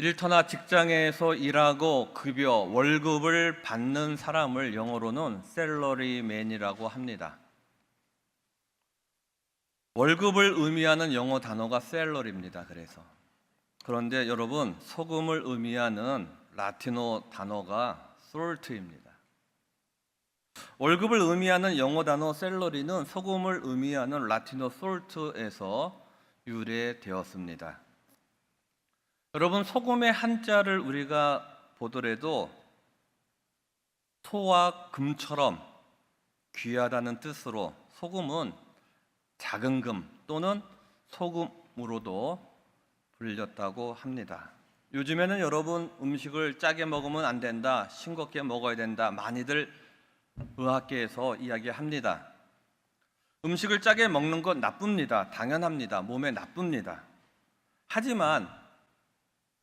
일터나 직장에서 일하고 급여, 월급을 받는 사람을 영어로는 셀러리맨이라고 합니다. 월급을 의미하는 영어 단어가 셀러리입니다. 그런데 여러분, 소금을 의미하는 라틴어 단어가 솔트입니다. 월급을 의미하는 영어 단어 셀러리는 소금을 의미하는 라틴어 솔트에서 유래되었습니다. 여러분, 소금의 한자를 우리가 보더라도 소와 금처럼 귀하다는 뜻으로 소금은 작은 금 또는 소금으로도 불렸다고 합니다. 요즘에는 여러분, 음식을 짜게 먹으면 안 된다, 싱겁게 먹어야 된다, 많이들 의학계에서 이야기합니다. 음식을 짜게 먹는 건 나쁩니다. 당연합니다. 몸에 나쁩니다. 하지만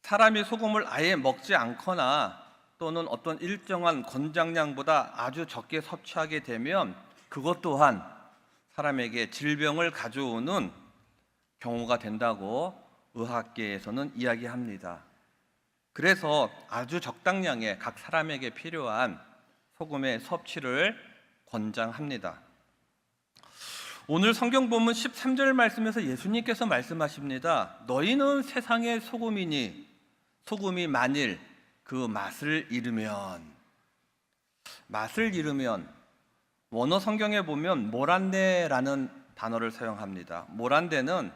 사람이 소금을 아예 먹지 않거나 또는 어떤 일정한 권장량보다 아주 적게 섭취하게 되면 그것 또한 사람에게 질병을 가져오는 경우가 된다고 의학계에서는 이야기합니다. 그래서 아주 적당량의 각 사람에게 필요한 소금의 섭취를 권장합니다. 오늘 성경 본문 13절 말씀에서 예수님께서 말씀하십니다. 너희는 세상의 소금이니 소금이 만일 그 맛을 잃으면, 원어 성경에 보면 모란데라는 단어를 사용합니다. 모란데는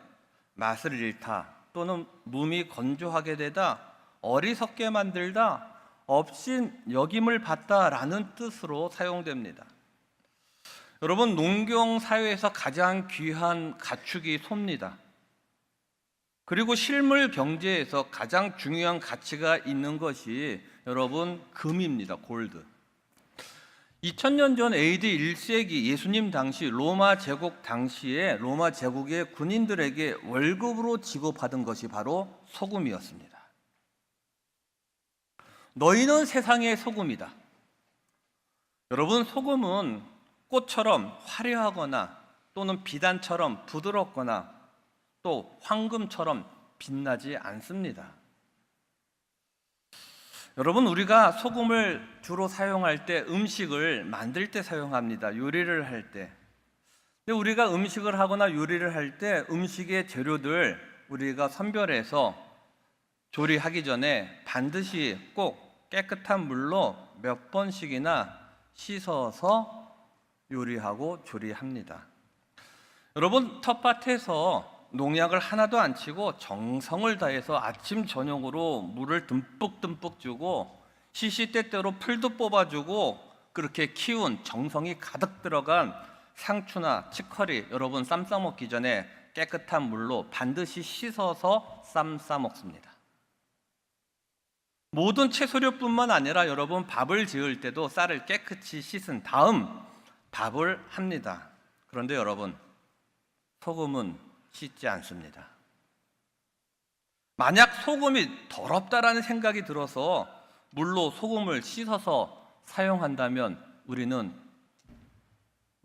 맛을 잃다 또는 몸이 건조하게 되다, 어리석게 만들다, 업신 여김을 받다라는 뜻으로 사용됩니다. 여러분, 농경 사회에서 가장 귀한 가축이 소입니다. 그리고 실물 경제에서 가장 중요한 가치가 있는 것이 여러분 금입니다. 골드. 2000년 전 AD 1세기 예수님 당시 로마 제국 당시에 로마 제국의 군인들에게 월급으로 지급받은 것이 바로 소금이었습니다. 너희는 세상의 소금이다. 여러분, 소금은 꽃처럼 화려하거나 또는 비단처럼 부드럽거나 또 황금처럼 빛나지 않습니다. 여러분, 우리가 소금을 주로 사용할 때 음식을 만들 때 사용합니다. 요리를 할 때. 근데 우리가 음식을 하거나 요리를 할 때 음식의 재료들 우리가 선별해서 조리하기 전에 반드시 꼭 깨끗한 물로 몇 번씩이나 씻어서 요리하고 조리합니다. 여러분, 텃밭에서 농약을 하나도 안 치고 정성을 다해서 아침 저녁으로 물을 듬뿍 주고 시시때때로 풀도 뽑아주고 그렇게 키운 정성이 가득 들어간 상추나 치커리, 여러분 쌈 싸먹기 전에 깨끗한 물로 반드시 씻어서 쌈 싸먹습니다. 모든 채소류뿐만 아니라 여러분 밥을 지을 때도 쌀을 깨끗이 씻은 다음 밥을 합니다. 그런데 여러분, 소금은 씻지 않습니다. 만약 소금이 더럽다라는 생각이 들어서 물로 소금을 씻어서 사용한다면 우리는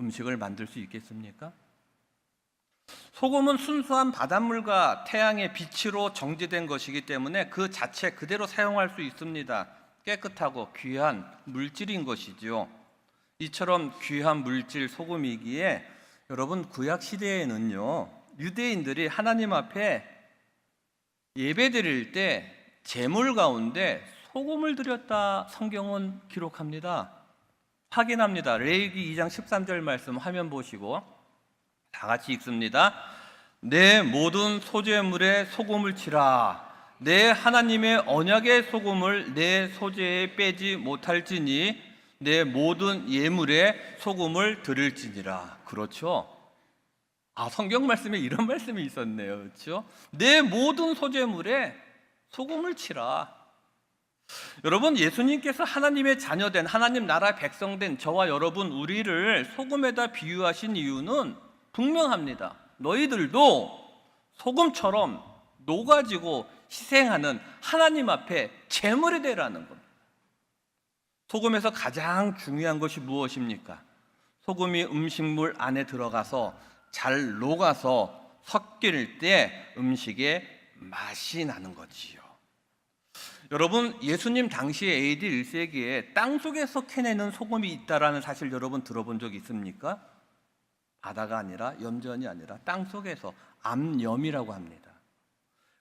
음식을 만들 수 있겠습니까? 소금은 순수한 바닷물과 태양의 빛으로 정제된 것이기 때문에 그 자체 그대로 사용할 수 있습니다. 깨끗하고 귀한 물질인 것이지요. 이처럼 귀한 물질 소금이기에 여러분, 구약 시대에는요, 유대인들이 하나님 앞에 예배 드릴 때 제물 가운데 소금을 드렸다 성경은 기록합니다. 확인합니다. 레위기 2장 13절 말씀 화면 보시고 다 같이 읽습니다. 내 모든 소제물에 소금을 치라. 내 하나님의 언약의 소금을 내 소제에 빼지 못할지니 내 모든 예물에 소금을 드릴지니라. 그렇죠? 성경 말씀에 이런 말씀이 있었네요. 그렇죠? 내 모든 소제물에 소금을 치라. 여러분, 예수님께서 하나님의 자녀된 하나님 나라 백성된 저와 여러분 우리를 소금에다 비유하신 이유는 분명합니다. 너희들도 소금처럼 녹아지고 희생하는 하나님 앞에 제물이 되라는 겁니다. 소금에서 가장 중요한 것이 무엇입니까? 소금이 음식물 안에 들어가서 잘 녹아서 섞일 때 음식에 맛이 나는 거지요. 여러분, 예수님 당시 AD 1세기에 땅속에서 캐내는 소금이 있다라는 사실 여러분 들어본 적 있습니까? 바다가 아니라, 염전이 아니라 땅속에서 암염이라고 합니다.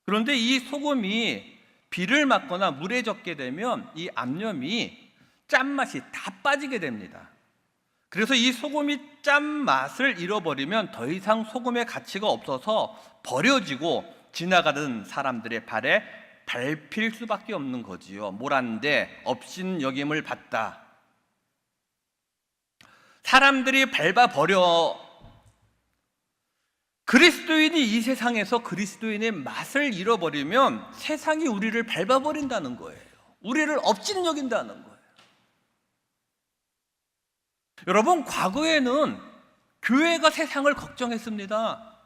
그런데 이 소금이 비를 맞거나 물에 젖게 되면 이 암염이 짠맛이 다 빠지게 됩니다. 그래서 이 소금이 짠맛을 잃어버리면 더 이상 소금의 가치가 없어서 버려지고 지나가는 사람들의 발에 밟힐 수밖에 없는 거지요. 몰았는데 업신여김을 받다. 사람들이 밟아버려 그리스도인이 이 세상에서 그리스도인의 맛을 잃어버리면 세상이 우리를 밟아버린다는 거예요. 우리를 업신여긴다는 거예요. 여러분, 과거에는 교회가 세상을 걱정했습니다.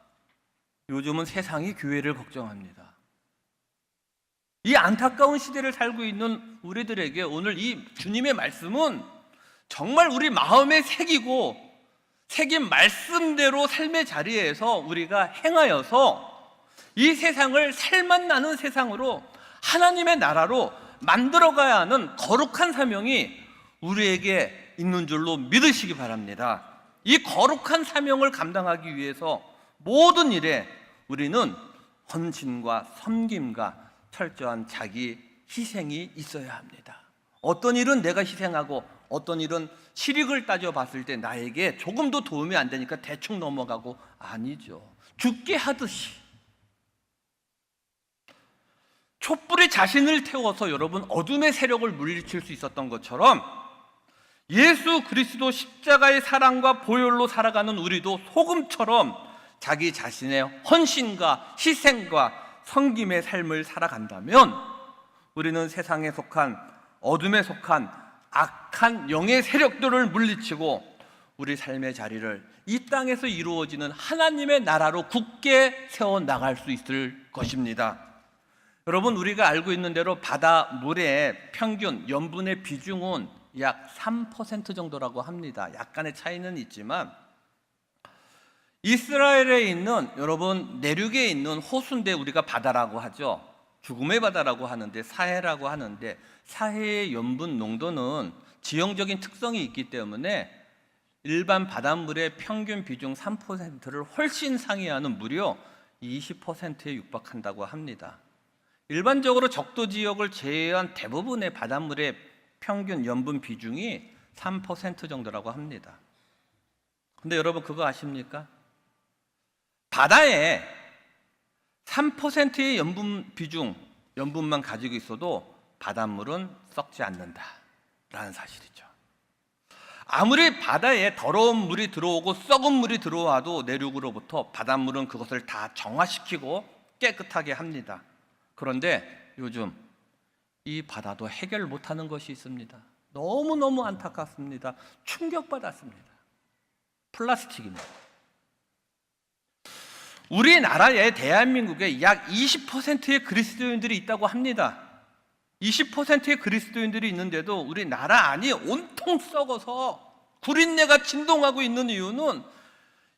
요즘은 세상이 교회를 걱정합니다. 이 안타까운 시대를 살고 있는 우리들에게 오늘 이 주님의 말씀은 정말 우리 마음에 새기고 새긴 말씀대로 삶의 자리에서 우리가 행하여서 이 세상을 살맛나는 세상으로 하나님의 나라로 만들어가야 하는 거룩한 사명이 우리에게 있는 줄로 믿으시기 바랍니다. 이 거룩한 사명을 감당하기 위해서 모든 일에 우리는 헌신과 섬김과 철저한 자기 희생이 있어야 합니다. 어떤 일은 내가 희생하고 어떤 일은 실익을 따져봤을 때 나에게 조금도 도움이 안 되니까 대충 넘어가고, 아니죠. 죽게 하듯이 촛불이 자신을 태워서 여러분 어둠의 세력을 물리칠 수 있었던 것처럼 예수 그리스도 십자가의 사랑과 보혈로 살아가는 우리도 소금처럼 자기 자신의 헌신과 희생과 섬김의 삶을 살아간다면 우리는 세상에 속한, 어둠에 속한 악한 영의 세력들을 물리치고 우리 삶의 자리를 이 땅에서 이루어지는 하나님의 나라로 굳게 세워나갈 수 있을 것입니다. 여러분, 우리가 알고 있는 대로 바닷물의 평균 염분의 비중은 약 3% 정도라고 합니다. 약간의 차이는 있지만 이스라엘에 있는, 여러분, 내륙에 있는 호수인데 우리가 바다라고 하죠. 죽음의 바다라고 하는데, 사해라고 하는데, 사해의 염분 농도는 지형적인 특성이 있기 때문에 일반 바닷물의 평균 비중 3%를 훨씬 상회하는 무려 20%에 육박한다고 합니다. 일반적으로 적도 지역을 제외한 대부분의 바닷물의 평균 염분 비중이 3% 정도라고 합니다. 근데 여러분, 그거 아십니까? 바다에 3%의 염분 비중, 염분만 가지고 있어도 바닷물은 썩지 않는다라는 사실이죠. 아무리 바다에 더러운 물이 들어오고 썩은 물이 들어와도 내륙으로부터 바닷물은 그것을 다 정화시키고 깨끗하게 합니다. 그런데 요즘 이 바다도 해결 못하는 것이 있습니다. 너무너무 안타깝습니다. 충격받았습니다. 플라스틱입니다. 우리나라에, 대한민국에 약 20%의 그리스도인들이 있다고 합니다. 20%의 그리스도인들이 있는데도 우리나라 안이 온통 썩어서 구린내가 진동하고 있는 이유는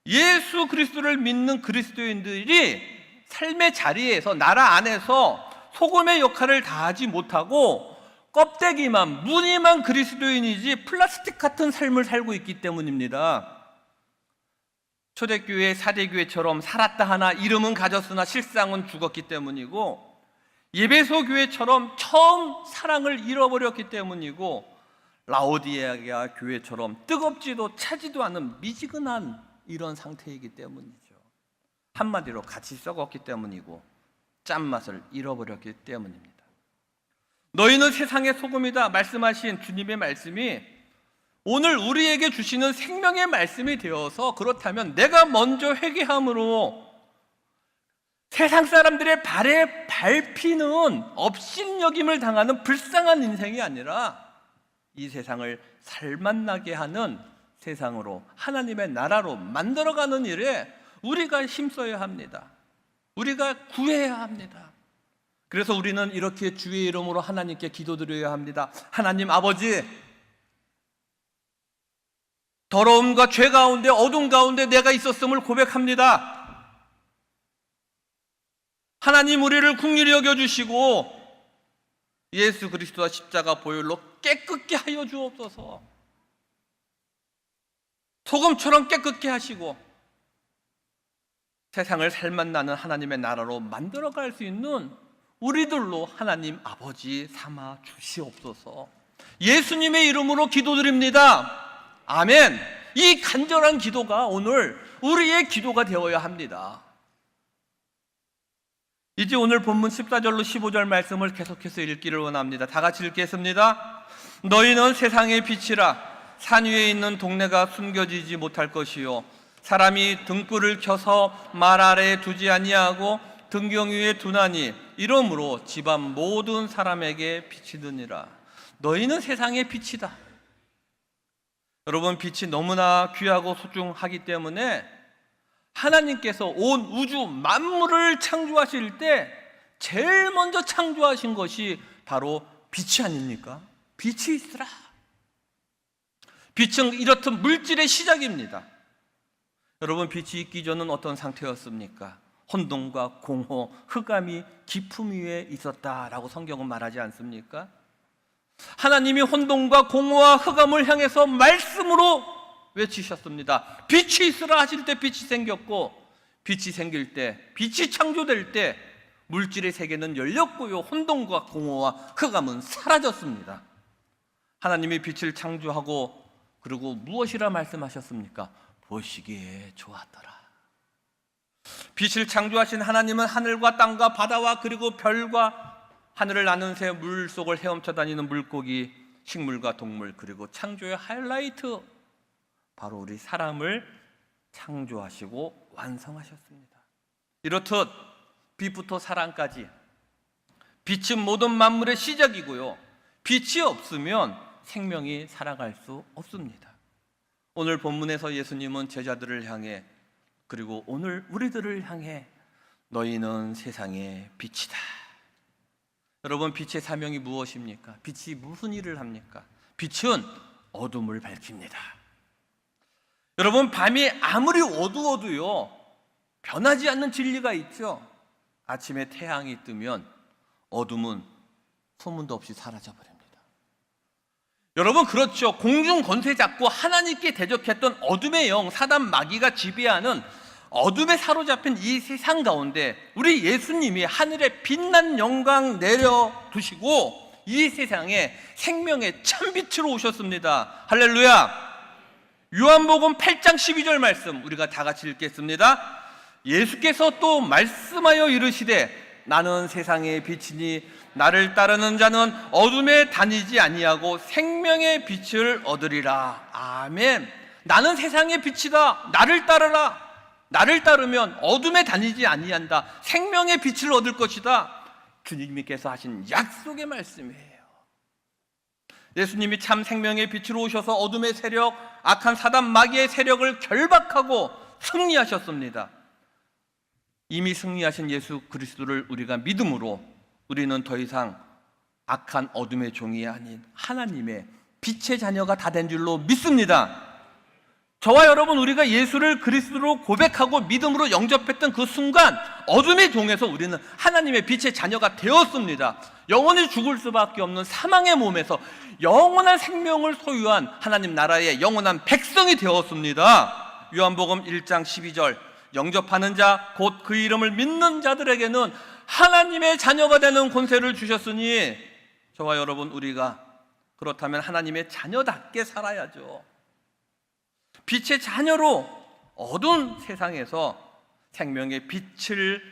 예수 그리스도를 믿는 그리스도인들이 삶의 자리에서, 나라 안에서 소금의 역할을 다하지 못하고 껍데기만, 무늬만 그리스도인이지 플라스틱 같은 삶을 살고 있기 때문입니다. 초대교회, 사대교회처럼 살았다 하나 이름은 가졌으나 실상은 죽었기 때문이고, 예배소 교회처럼 처음 사랑을 잃어버렸기 때문이고, 라오디게아 교회처럼 뜨겁지도 차지도 않은 미지근한 이런 상태이기 때문이죠. 한마디로 같이 썩었기 때문이고 짠맛을 잃어버렸기 때문입니다. 너희는 세상의 소금이다 말씀하신 주님의 말씀이 오늘 우리에게 주시는 생명의 말씀이 되어서, 그렇다면 내가 먼저 회개함으로 세상 사람들의 발에 밟히는 업신여김을 당하는 불쌍한 인생이 아니라 이 세상을 살맛나게 하는 세상으로, 하나님의 나라로 만들어가는 일에 우리가 힘써야 합니다. 우리가 구해야 합니다. 그래서 우리는 이렇게 주의 이름으로 하나님께 기도드려야 합니다. 하나님 아버지, 더러움과 죄 가운데, 어둠 가운데 내가 있었음을 고백합니다. 하나님, 우리를 긍휼히 여겨주시고 예수 그리스도와 십자가 보혈로 깨끗게 하여 주옵소서. 소금처럼 깨끗게 하시고 세상을 살맛나는 하나님의 나라로 만들어갈 수 있는 우리들로 하나님 아버지 삼아 주시옵소서. 예수님의 이름으로 기도드립니다. 아멘. 이 간절한 기도가 오늘 우리의 기도가 되어야 합니다. 이제 오늘 본문 14절로 15절 말씀을 계속해서 읽기를 원합니다. 다 같이 읽겠습니다. 너희는 세상의 빛이라. 산 위에 있는 동네가 숨겨지지 못할 것이요 사람이 등불을 켜서 말 아래에 두지 아니하고 등경 위에 두나니 이러므로 집안 모든 사람에게 빛이 드니라. 너희는 세상의 빛이다. 여러분, 빛이 너무나 귀하고 소중하기 때문에 하나님께서 온 우주 만물을 창조하실 때 제일 먼저 창조하신 것이 바로 빛이 아닙니까? 빛이 있으라. 빛은 이렇듯 물질의 시작입니다. 여러분, 빛이 있기 전은 어떤 상태였습니까? 혼돈과 공허, 흑암이 깊음 위에 있었다라고 성경은 말하지 않습니까? 하나님이 혼돈과 공허와 흑암을 향해서 말씀으로 외치셨습니다. 빛이 있으라 하실 때 빛이 생겼고, 빛이 생길 때, 빛이 창조될 때 물질의 세계는 열렸고요, 혼돈과 공허와 흑암은 사라졌습니다. 하나님이 빛을 창조하고 그리고 무엇이라 말씀하셨습니까? 보시기에 좋았더라. 빛을 창조하신 하나님은 하늘과 땅과 바다와 그리고 별과 하늘을 나는 새, 물속을 헤엄쳐 다니는 물고기, 식물과 동물, 그리고 창조의 하이라이트, 바로 우리 사람을 창조하시고 완성하셨습니다. 이렇듯 빛부터 사랑까지 빛은 모든 만물의 시작이고요, 빛이 없으면 생명이 살아갈 수 없습니다. 오늘 본문에서 예수님은 제자들을 향해, 그리고 오늘 우리들을 향해 너희는 세상의 빛이다. 여러분, 빛의 사명이 무엇입니까? 빛이 무슨 일을 합니까? 빛은 어둠을 밝힙니다. 여러분, 밤이 아무리 어두워도요, 변하지 않는 진리가 있죠. 아침에 태양이 뜨면 어둠은 소문도 없이 사라져버립니다. 여러분, 그렇죠. 공중 권세 잡고 하나님께 대적했던 어둠의 영, 사단 마귀가 지배하는 어둠에 사로잡힌 이 세상 가운데 우리 예수님이 하늘에 빛난 영광 내려두시고 이 세상에 생명의 참빛으로 오셨습니다. 할렐루야. 요한복음 8장 12절 말씀 우리가 다 같이 읽겠습니다. 예수께서 또 말씀하여 이르시되 나는 세상의 빛이니 나를 따르는 자는 어둠에 다니지 아니하고 생명의 빛을 얻으리라. 아멘. 나는 세상의 빛이다. 나를 따르라. 나를 따르면 어둠에 다니지 아니한다. 생명의 빛을 얻을 것이다. 주님께서 하신 약속의 말씀이에요. 예수님이 참 생명의 빛으로 오셔서 어둠의 세력, 악한 사단 마귀의 세력을 결박하고 승리하셨습니다. 이미 승리하신 예수 그리스도를 우리가 믿음으로 우리는 더 이상 악한 어둠의 종이 아닌 하나님의 빛의 자녀가 다 된 줄로 믿습니다. 저와 여러분, 우리가 예수를 그리스도로 고백하고 믿음으로 영접했던 그 순간 어둠의 종에서 우리는 하나님의 빛의 자녀가 되었습니다. 영원히 죽을 수밖에 없는 사망의 몸에서 영원한 생명을 소유한 하나님 나라의 영원한 백성이 되었습니다. 요한복음 1장 12절 영접하는 자 곧 그 이름을 믿는 자들에게는 하나님의 자녀가 되는 권세를 주셨으니 저와 여러분, 우리가 그렇다면 하나님의 자녀답게 살아야죠. 빛의 자녀로 어두운 세상에서 생명의 빛을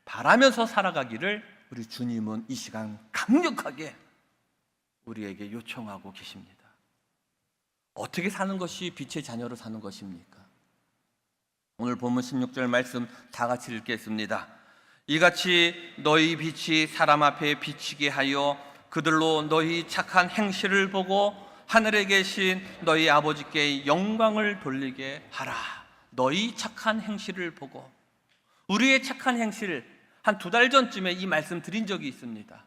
바라면서 살아가기를 우리 주님은 이 시간 강력하게 우리에게 요청하고 계십니다. 어떻게 사는 것이 빛의 자녀로 사는 것입니까? 오늘 본문 16절 말씀 다 같이 읽겠습니다. 이같이 너희 빛이 사람 앞에 비치게 하여 그들로 너희 착한 행실을 보고 하늘에 계신 너희 아버지께 영광을 돌리게 하라. 너희 착한 행실을 보고. 우리의 착한 행실, 한 2달 전쯤에 이 말씀 드린 적이 있습니다.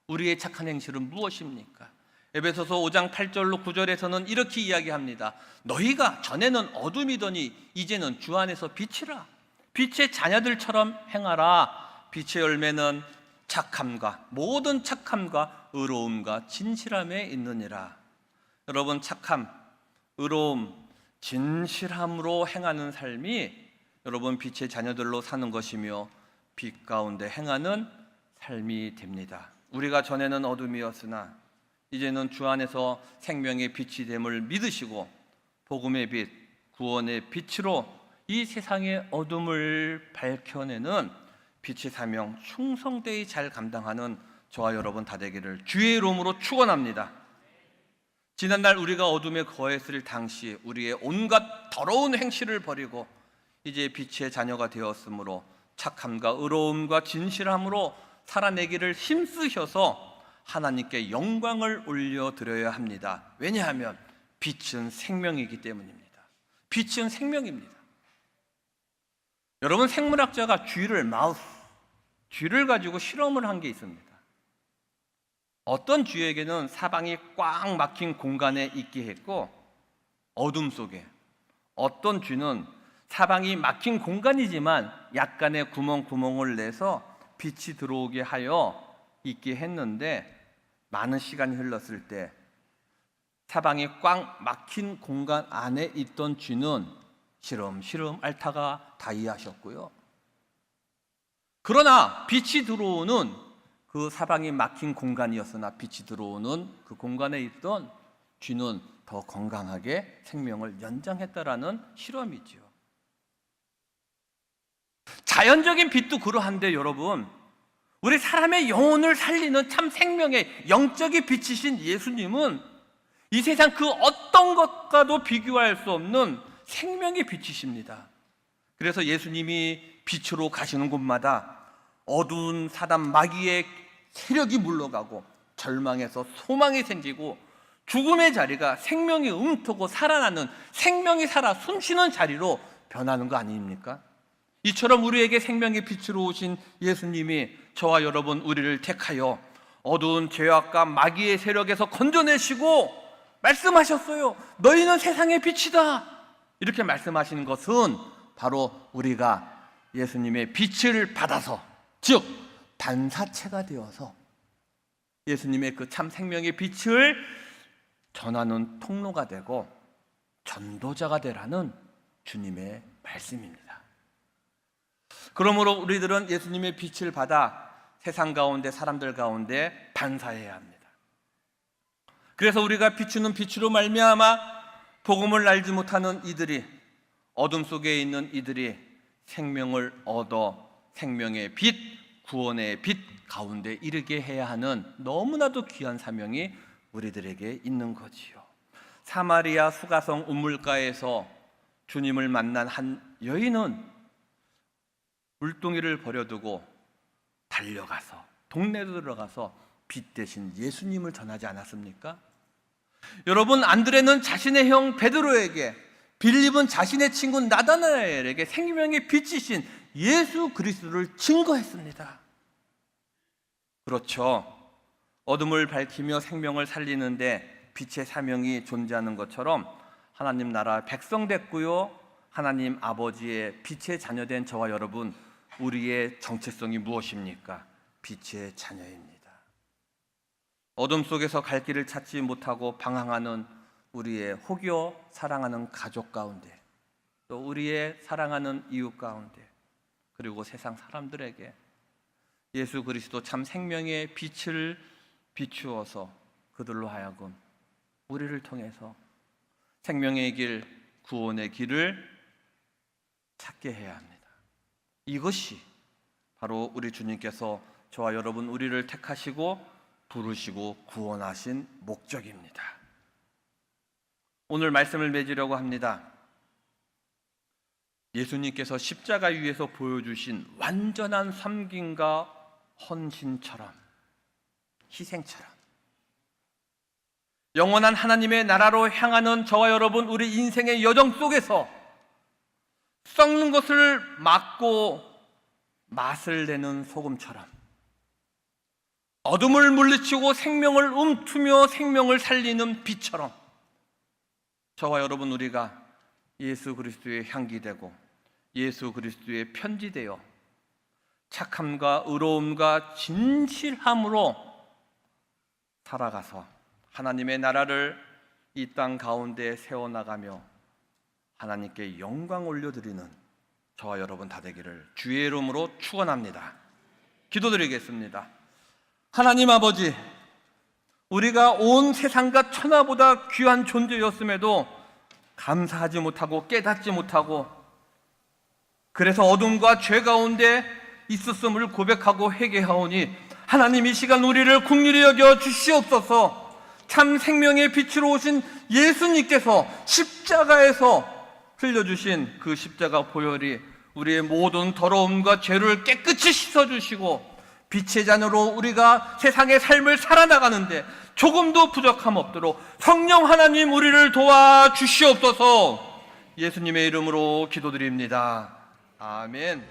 우리의 착한 행실은 무엇입니까? 에베소서 5장 8절로 9절에서는 이렇게 이야기합니다. 너희가 전에는 어둠이더니 이제는 주 안에서 빛이라. 빛의 자녀들처럼 행하라. 빛의 열매는 착함과 모든 착함과 의로움과 진실함에 있느니라. 여러분, 착함, 의로움, 진실함으로 행하는 삶이 여러분 빛의 자녀들로 사는 것이며 빛 가운데 행하는 삶이 됩니다. 우리가 전에는 어둠이었으나 이제는 주 안에서 생명의 빛이 됨을 믿으시고 복음의 빛, 구원의 빛으로 이 세상의 어둠을 밝혀내는 빛의 사명 충성되이 잘 감당하는 저와 여러분 다 되기를 주의 이름으로 축원합니다. 지난날 우리가 어둠에 거했을 당시 우리의 온갖 더러운 행실을 버리고 이제 빛의 자녀가 되었으므로 착함과 의로움과 진실함으로 살아내기를 힘쓰셔서 하나님께 영광을 올려드려야 합니다. 왜냐하면 빛은 생명이기 때문입니다. 빛은 생명입니다. 여러분, 생물학자가 쥐를 가지고 실험을 한 게 있습니다. 어떤 쥐에게는 사방이 꽉 막힌 공간에 있게 했고 어둠 속에, 어떤 쥐는 사방이 막힌 공간이지만 약간의 구멍을 내서 빛이 들어오게 하여 있게 했는데 많은 시간이 흘렀을 때 사방이 꽉 막힌 공간 안에 있던 쥐는 시름시름 앓다가 다이하셨고요. 그러나 빛이 들어오는 그 사방이 막힌 공간이었으나 빛이 들어오는 그 공간에 있던 쥐는 더 건강하게 생명을 연장했다라는 실험이죠. 자연적인 빛도 그러한데 여러분, 우리 사람의 영혼을 살리는 참 생명의 영적인 빛이신 예수님은 이 세상 그 어떤 것과도 비교할 수 없는 생명의 빛이십니다. 그래서 예수님이 빛으로 가시는 곳마다 어두운 사단 마귀의 세력이 물러가고 절망에서 소망이 생기고 죽음의 자리가 생명이 움트고 살아나는, 생명이 살아 숨쉬는 자리로 변하는 거 아닙니까? 이처럼 우리에게 생명의 빛으로 오신 예수님이 저와 여러분 우리를 택하여 어두운 죄악과 마귀의 세력에서 건져내시고 말씀하셨어요. 너희는 세상의 빛이다. 이렇게 말씀하시는 것은 바로 우리가 예수님의 빛을 받아서, 즉 반사체가 되어서 예수님의 그 참 생명의 빛을 전하는 통로가 되고 전도자가 되라는 주님의 말씀입니다. 그러므로 우리들은 예수님의 빛을 받아 세상 가운데, 사람들 가운데 반사해야 합니다. 그래서 우리가 비추는 빛으로 말미암아 복음을 알지 못하는 이들이, 어둠 속에 있는 이들이 생명을 얻어 생명의 빛, 구원의 빛 가운데 이르게 해야 하는 너무나도 귀한 사명이 우리들에게 있는 거지요. 사마리아 수가성 우물가에서 주님을 만난 한 여인은 물동이를 버려두고 달려가서 동네에 들어가서 빛 대신 예수님을 전하지 않았습니까? 여러분, 안드레는 자신의 형 베드로에게, 빌립은 자신의 친구 나다나엘에게 생명의 빛이신 예수 그리스도를 증거했습니다. 그렇죠. 어둠을 밝히며 생명을 살리는데 빛의 사명이 존재하는 것처럼 하나님 나라 백성 됐고요, 하나님 아버지의 빛의 자녀된 저와 여러분, 우리의 정체성이 무엇입니까? 빛의 자녀입니다. 어둠 속에서 갈 길을 찾지 못하고 방황하는 우리의 혹여 사랑하는 가족 가운데, 또 우리의 사랑하는 이웃 가운데, 그리고 세상 사람들에게 예수 그리스도 참 생명의 빛을 비추어서 그들로 하여금 우리를 통해서 생명의 길, 구원의 길을 찾게 해야 합니다. 이것이 바로 우리 주님께서 저와 여러분 우리를 택하시고 부르시고 구원하신 목적입니다. 오늘 말씀을 맺으려고 합니다. 예수님께서 십자가 위에서 보여주신 완전한 섬김과 헌신처럼, 희생처럼 영원한 하나님의 나라로 향하는 저와 여러분 우리 인생의 여정 속에서 썩는 것을 막고 맛을 내는 소금처럼, 어둠을 물리치고 생명을 움트며 생명을 살리는 빛처럼 저와 여러분 우리가 예수 그리스도의 향기 되고 예수 그리스도의 편지 되어 착함과 의로움과 진실함으로 살아가서 하나님의 나라를 이 땅 가운데 세워나가며 하나님께 영광 올려드리는 저와 여러분 다 되기를 주의 이름으로 축원합니다. 기도드리겠습니다. 하나님 아버지, 우리가 온 세상과 천하보다 귀한 존재였음에도 감사하지 못하고 깨닫지 못하고 그래서 어둠과 죄 가운데 있었음을 고백하고 회개하오니 하나님 이 시간 우리를 긍휼히 여겨 주시옵소서. 참 생명의 빛으로 오신 예수님께서 십자가에서 흘려주신 그 십자가 보혈이 우리의 모든 더러움과 죄를 깨끗이 씻어주시고 빛의 잔으로 우리가 세상의 삶을 살아나가는데 조금도 부족함 없도록 성령 하나님 우리를 도와주시옵소서. 예수님의 이름으로 기도드립니다. 아멘.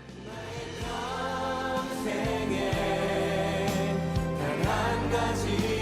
단 한 가지